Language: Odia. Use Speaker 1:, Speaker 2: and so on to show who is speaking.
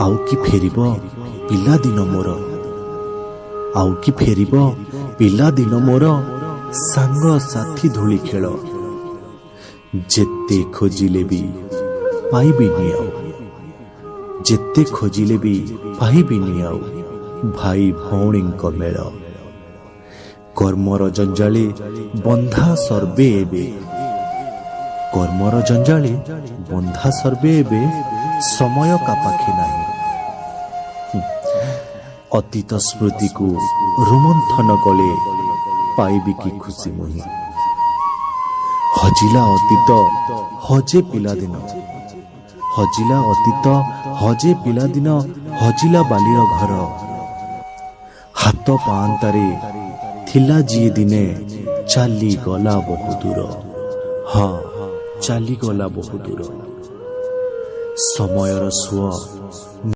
Speaker 1: ଆଉ କି ଫେରିବ ପିଲାଦିନ ମୋର, ଆଉ କି ଫେରିବ ପିଲାଦିନ ମୋର, ସାଙ୍ଗ ସାଥୀ ଧୂଳି ଖେଳ। ଯେତେ ଖୋଜିଲେ ବି ପାଇବିନି ଆଉ, ଯେତେ ଖୋଜିଲେ ବି ପାଇବିନି ଆଉ ଭାଇ ଭଉଣୀଙ୍କ ମେଳ। କର୍ମର ଜଞ୍ଜାଳେ ବନ୍ଧା ସର୍ବେ ଏବେ, କର୍ମର ଜଞ୍ଜାଳେ ବନ୍ଧା ସର୍ବେ ଏବେ, ସମୟ କାପାଖି ନାହିଁ। ଅତୀତ ସ୍ମୃତିକୁ ରୋମନ୍ଥନ କଲେ ପାଇବି କି ଖୁସି ମୁହିଁ। ହଜିଲା ଅତୀତ ହଜେ ପିଲାଦିନ, ହଜିଲା ଅତୀତ ହଜେ ପିଲାଦିନ, ହଜିଲା ବାଲିର ଘର। ହାତ ପାଆନ୍ତାରେ ଥିଲା ଯିଏ ଦିନେ ଚାଲିଗଲା ବହୁ ଦୂର, ହଁ ଚାଲିଗଲା ବହୁ ଦୂର। ସମୟର ସୁଅ